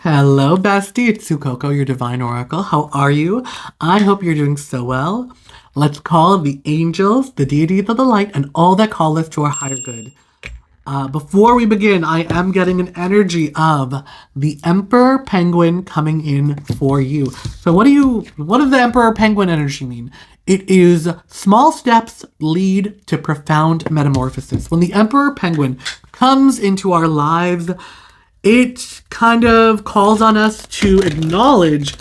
Hello, bestie. It's Sukoko, your divine oracle. How are you? I hope you're doing so well. Let's call the angels, the deities of the light, and all that call us to our higher good. Before we begin, I am getting an energy of the Emperor Penguin coming in for you. So what does the Emperor Penguin energy mean? It is small steps lead to profound metamorphosis. When the Emperor Penguin comes into our lives, it kind of calls on us to acknowledge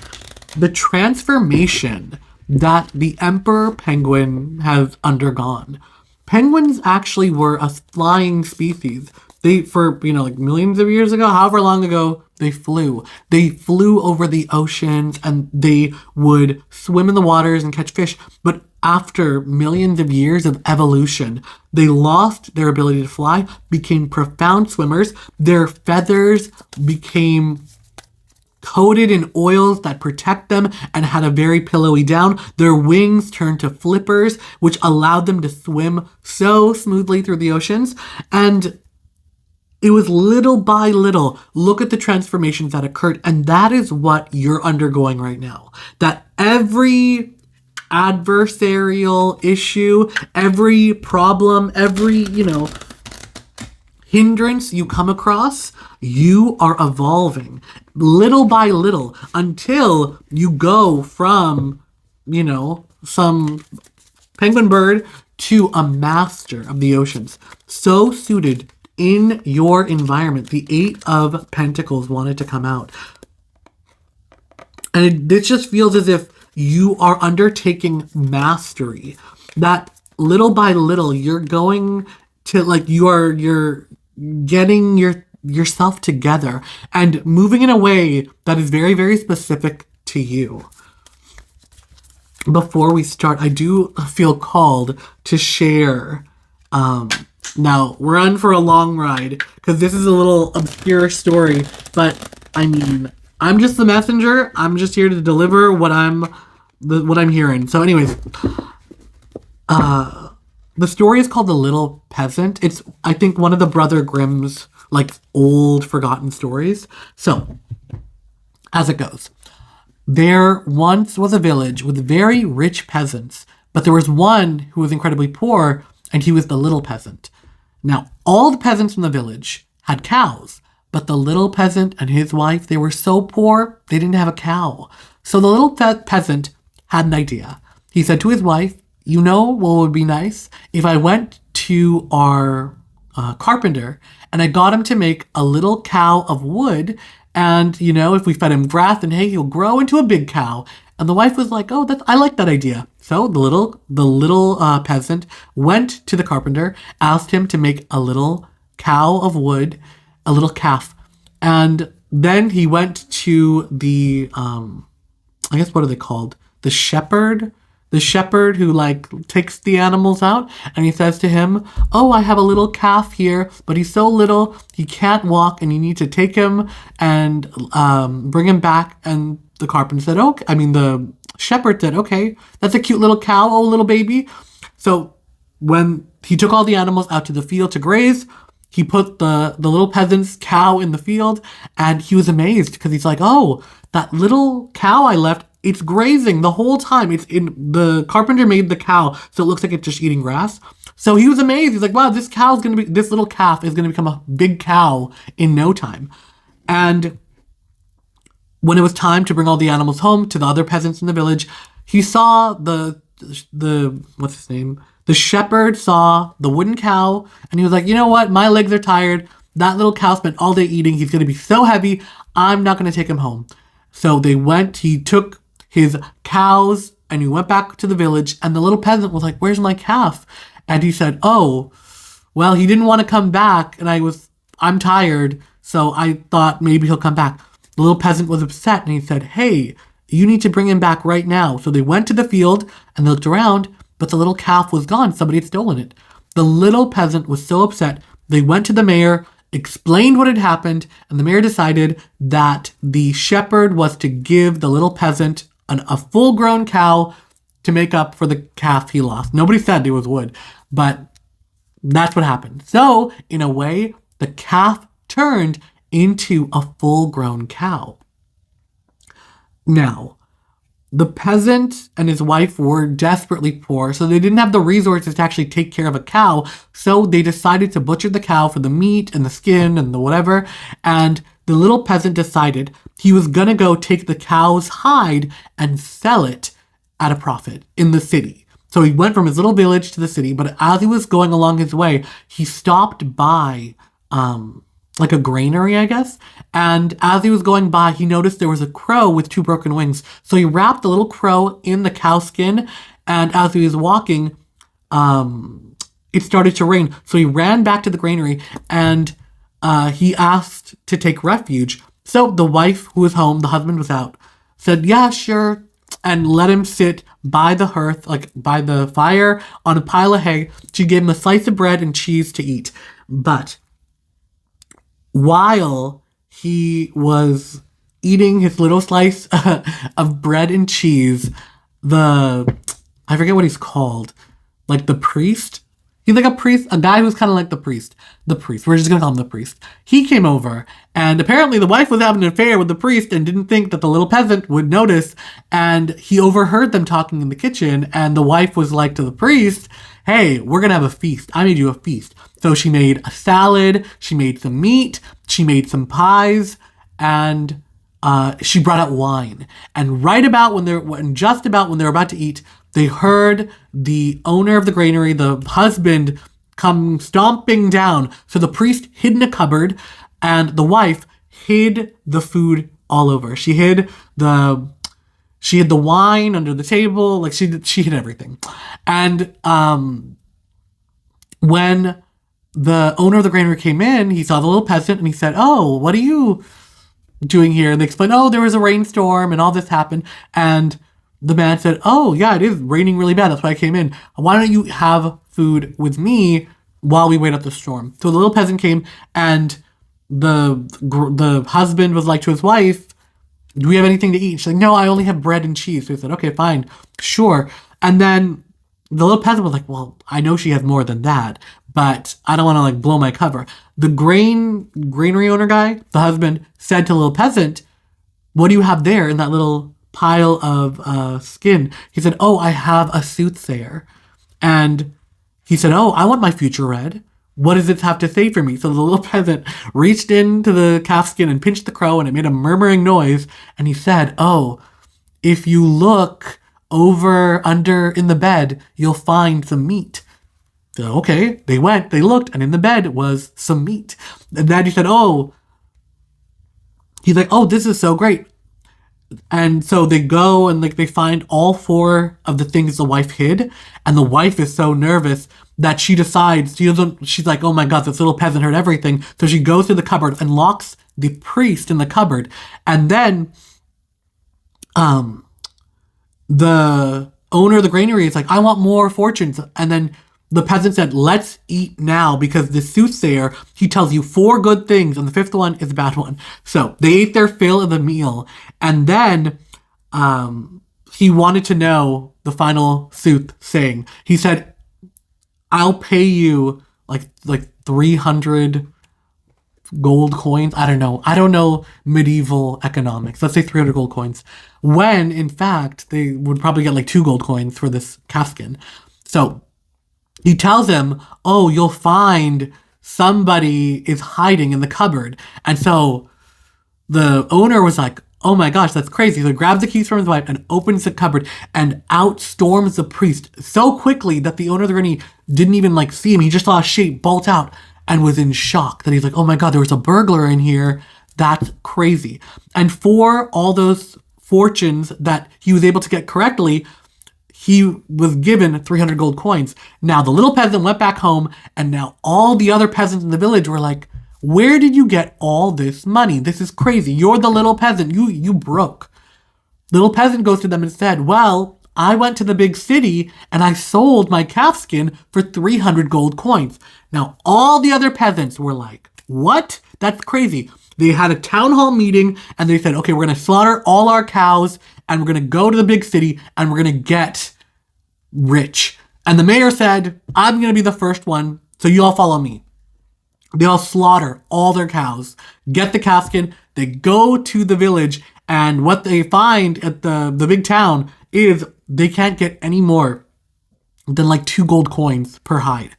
the transformation that the Emperor Penguin has undergone. Penguins actually were a flying species. Like millions of years ago, however long ago, they flew. They flew over the oceans and they would swim in the waters and catch fish. But after millions of years of evolution, they lost their ability to fly, became profound swimmers. Their feathers became coated in oils that protect them and had a very pillowy down. Their wings turned to flippers, which allowed them to swim so smoothly through the oceans. And it was little by little, look at the transformations that occurred. And that is what you're undergoing right now. That every adversarial issue, every problem, every, hindrance you come across, you are evolving little by little until you go from, some penguin bird to a master of the oceans. So suited in your environment. The Eight of Pentacles wanted to come out. And this just feels as if you are undertaking mastery. That little by little, you're going to, you're getting yourself together and moving in a way that is very, very specific to you. Before we start, I do feel called to share. Now, we're in for a long ride because this is a little obscure story, but I'm just the messenger. I'm just here to deliver what I'm hearing. So anyways, the story is called The Little Peasant. It's, I think, one of the Brother Grimm's, old forgotten stories. So, as it goes. There once was a village with very rich peasants, but there was one who was incredibly poor, and he was the little peasant. Now, all the peasants in the village had cows, but the little peasant and his wife, they were so poor, they didn't have a cow. So the little peasant had an idea. He said to his wife, you know what would be nice? If I went to our carpenter and I got him to make a little cow of wood, and, if we fed him grass and hay, he'll grow into a big cow. And the wife was like, I like that idea. So the little peasant went to the carpenter, asked him to make a little cow of wood, a little calf. And then he went to the, what are they called? The shepherd who takes the animals out, and he says to him, I have a little calf here, but he's so little, he can't walk, and you need to take him and bring him back. And the carpenter said, the shepherd said, okay, that's a cute little cow, little baby. So when he took all the animals out to the field to graze, he put the little peasant's cow in the field, and he was amazed because he's like, that little cow I left, it's grazing the whole time. The carpenter made the cow so it looks like it's just eating grass. So he was amazed. He's like, wow, this little calf is gonna become a big cow in no time. And when it was time to bring all the animals home to the other peasants in the village, he saw the what's his name? The shepherd saw the wooden cow, and he was like, you know what? My legs are tired. That little cow spent all day eating. He's gonna be so heavy. I'm not gonna take him home. So he took his cows and he went back to the village, and the little peasant was like, where's my calf? And he said, he didn't want to come back, and I'm tired, so I thought maybe he'll come back. The little peasant was upset, and he said, hey, you need to bring him back right now. So they went to the field and they looked around, but the little calf was gone. Somebody had stolen it. The little peasant was so upset, they went to the mayor, explained what had happened, and the mayor decided that the shepherd was to give the little peasant a full-grown cow to make up for the calf he lost. Nobody said it was wood, but that's what happened. So, in a way, the calf turned into a full-grown cow. Now, the peasant and his wife were desperately poor, so they didn't have the resources to actually take care of a cow, so they decided to butcher the cow for the meat and the skin and the whatever, and the little peasant decided he was gonna go take the cow's hide and sell it at a profit in the city. So he went from his little village to the city, but as he was going along his way, he stopped by like a granary, I guess. And as he was going by, he noticed there was a crow with 2 broken wings. So he wrapped the little crow in the cow skin, and as he was walking, it started to rain. So he ran back to the granary, and he asked to take refuge. So the wife, who was home, the husband was out, said, yeah, sure, and let him sit by the hearth, like by the fire, on a pile of hay. She gave him a slice of bread and cheese to eat. But while he was eating his little slice of bread and cheese, I forget what he's called, like the priest. He's like a priest, a guy who's kind of like the priest. The priest. We're just going to call him the priest. He came over, and apparently the wife was having an affair with the priest and didn't think that the little peasant would notice, and he overheard them talking in the kitchen, and the wife was like to the priest, hey, we're going to have a feast. I made you a feast. So she made a salad, she made some meat, she made some pies, and she brought out wine. And just about when they're about to eat, they heard the owner of the granary, the husband, come stomping down. So the priest hid in a cupboard, and the wife hid the food all over. She hid the wine under the table, like she hid everything. And when the owner of the granary came in, he saw the little peasant, and he said, oh, what are you doing here? And they explained, oh, there was a rainstorm and all this happened. And the man said, oh, yeah, it is raining really bad. That's why I came in. Why don't you have food with me while we wait out the storm? So the little peasant came, and the husband was like to his wife, do we have anything to eat? She's like, no, I only have bread and cheese. So he said, okay, fine, sure. And then the little peasant was like, well, I know she has more than that, but I don't want to like blow my cover. The granary owner guy, the husband, said to the little peasant, what do you have there in that little pile of skin? He said, oh, I have a soothsayer. And he said, oh, I want my future read. What does it have to say for me? So the little peasant reached into the calf skin and pinched the crow, and it made a murmuring noise. And he said, oh, if you look under in the bed, you'll find some meat. So, okay, they looked, and in the bed was some meat. And then he said, he's like, oh, this is so great. And so they go and like they find all 4 of the things the wife hid, and the wife is so nervous that she decides she's like, oh my god, this little peasant heard everything. So she goes to the cupboard and locks the priest in the cupboard. And then the owner of the granary is like, I want more fortunes. And then the peasant said, let's eat now, because the soothsayer, he tells you 4 good things, and the 5th one is a bad one. So they ate their fill of the meal, and then he wanted to know the final soothsaying. He said, I'll pay you like 300 gold coins. I don't know medieval economics. Let's say 300 gold coins. When, in fact, they would probably get like 2 gold coins for this calfskin. So he tells him, oh, you'll find somebody is hiding in the cupboard. And so the owner was like, oh my gosh, that's crazy. So he grabs the keys from his wife and opens the cupboard, and out storms the priest so quickly that the owner of the granny didn't even like see him. He just saw a shape bolt out and was in shock that he's like, oh my god, there was a burglar in here. That's crazy. And for all those fortunes that he was able to get correctly, he was given 300 gold coins. Now the little peasant went back home, and now all the other peasants in the village were like, where did you get all this money? This is crazy. You're the little peasant. You broke. Little peasant goes to them and said, well, I went to the big city and I sold my calfskin for 300 gold coins. Now all the other peasants were like, what? That's crazy. They had a town hall meeting, and they said, okay, we're going to slaughter all our cows, and we're going to go to the big city, and we're going to get rich. And the mayor said, I'm going to be the first one, so you all follow me. They all slaughter all their cows, get the casket. They go to the village, and what they find at the big town is they can't get any more than like 2 gold coins per hide.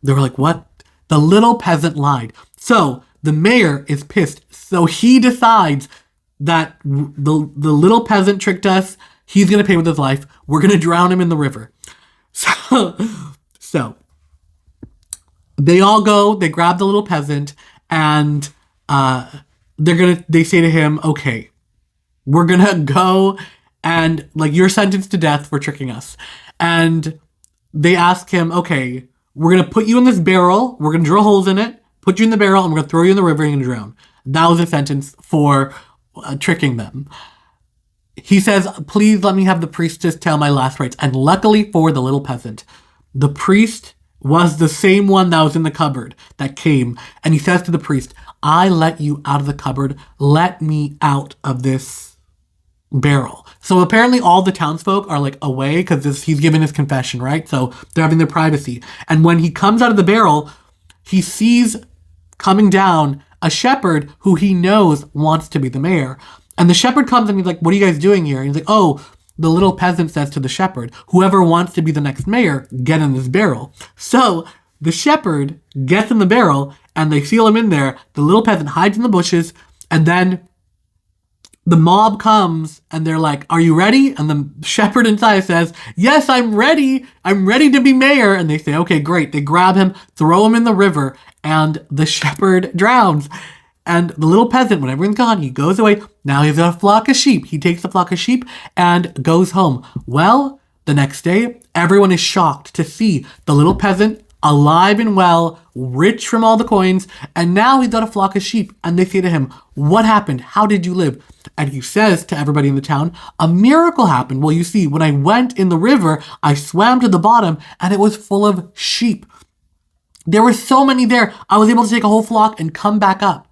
They were like, what? The little peasant lied. So the mayor is pissed. So he decides that the little peasant tricked us. He's going to pay with his life. We're going to drown him in the river. So they all go, they grab the little peasant, and they say to him, okay, we're going to go and like you're sentenced to death for tricking us. And they ask him, okay, we're going to put you in this barrel. We're going to drill holes in it, put you in the barrel, and we're going to throw you in the river and you're going to drown. That was a sentence for tricking them. He says, please let me have the priestess tell my last rites. And luckily for the little peasant, the priest was the same one that was in the cupboard that came. And he says to the priest, I let you out of the cupboard. Let me out of this barrel. So apparently all the townsfolk are like away because he's given his confession, right? So they're having their privacy. And when he comes out of the barrel, he sees coming down a shepherd who he knows wants to be the mayor. And the shepherd comes and he's like, what are you guys doing here? And he's like, oh, the little peasant says to the shepherd, whoever wants to be the next mayor, get in this barrel. So the shepherd gets in the barrel and they seal him in there. The little peasant hides in the bushes, and then the mob comes and they're like, are you ready? And the shepherd inside says, yes, I'm ready. I'm ready to be mayor. And they say, okay, great. They grab him, throw him in the river, and the shepherd drowns. And the little peasant, when everyone's gone, he goes away. Now he's a flock of sheep. He takes the flock of sheep and goes home. Well, the next day, everyone is shocked to see the little peasant alive and well, rich from all the coins, and now he's got a flock of sheep. And they say to him, what happened? How did you live? And he says to everybody in the town, a miracle happened. Well, you see, when I went in the river, I swam to the bottom and it was full of sheep. There were so many there, I was able to take a whole flock and come back up.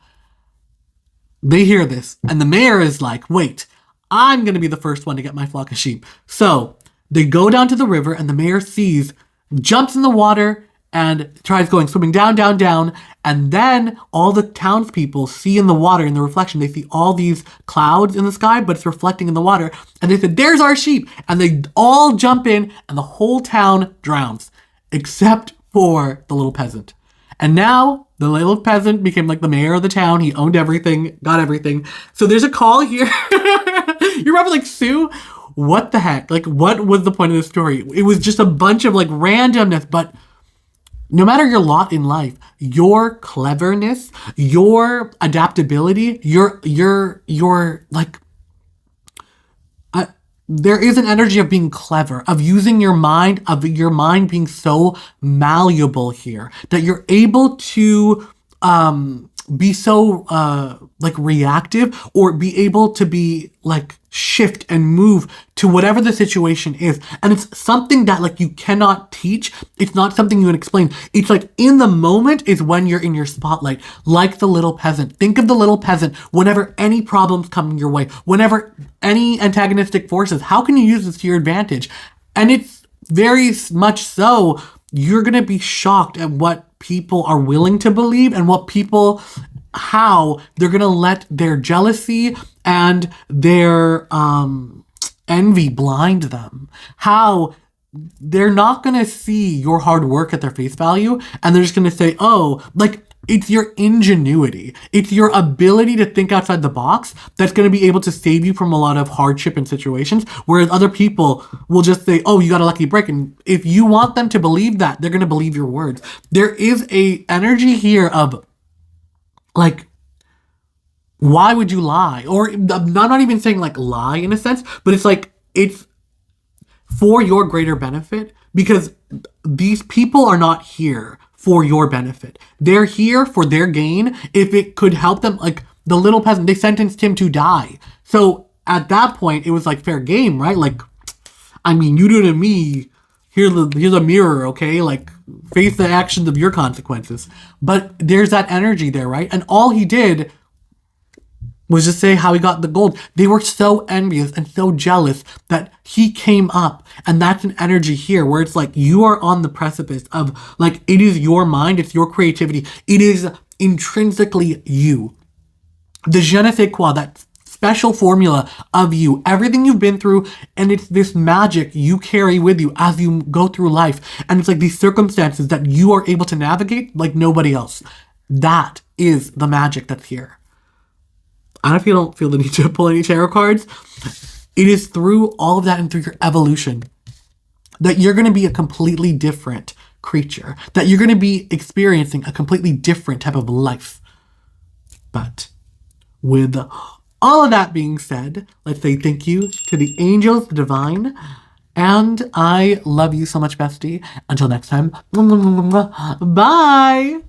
They hear this, and the mayor is like, wait, I'm going to be the first one to get my flock of sheep. So they go down to the river, and the mayor jumps in the water, and tries swimming down, down, down. And then all the townspeople see in the water, in the reflection, they see all these clouds in the sky, but it's reflecting in the water. And they said, there's our sheep. And they all jump in, and the whole town drowns, except for the little peasant. And now the little peasant became like the mayor of the town. He owned everything, got everything. So there's a call here. You're probably like, Sue, what the heck? Like, what was the point of this story? It was just a bunch of like randomness, but no matter your lot in life, your cleverness, your adaptability, your like, there is an energy of being clever, of using your mind, of your mind being so malleable here that you're able to be so like reactive, or be able to be like shift and move to whatever the situation is. And it's something that like you cannot teach. It's not something you can explain. It's like in the moment is when you're in your spotlight, like the little peasant. Think of the little peasant whenever any problems come your way, whenever any antagonistic forces, how can you use this to your advantage? And it's very much so, you're going to be shocked at what people are willing to believe and how they're going to let their jealousy and their envy blind them. How they're not going to see your hard work at their face value, and they're just going to say, oh, like, it's your ingenuity. It's your ability to think outside the box that's going to be able to save you from a lot of hardship and situations, whereas other people will just say, oh, you got a lucky break. And if you want them to believe that, they're going to believe your words. There is a energy here of, like, why would you lie? Or I'm not even saying, like, lie in a sense, but it's like, it's for your greater benefit, because these people are not here for your benefit. They're here for their gain. If it could help them, like the little peasant, they sentenced him to die. So at that point, it was like fair game, right? Like, I mean, you do to me, here's a mirror, okay? Like, face the actions of your consequences. But there's that energy there, right? And all he did was just say how he got the gold. They were so envious and so jealous that he came up. And that's an energy here where it's like you are on the precipice of, like, it is your mind, it's your creativity. It is intrinsically you. The je ne sais quoi, that special formula of you, everything you've been through, and it's this magic you carry with you as you go through life. And it's like these circumstances that you are able to navigate like nobody else. That is the magic that's here. I don't know if you don't feel the need to pull any tarot cards. It is through all of that and through your evolution that you're going to be a completely different creature, that you're going to be experiencing a completely different type of life. But with all of that being said, let's say thank you to the angels, the divine, and I love you so much, bestie. Until next time, bye!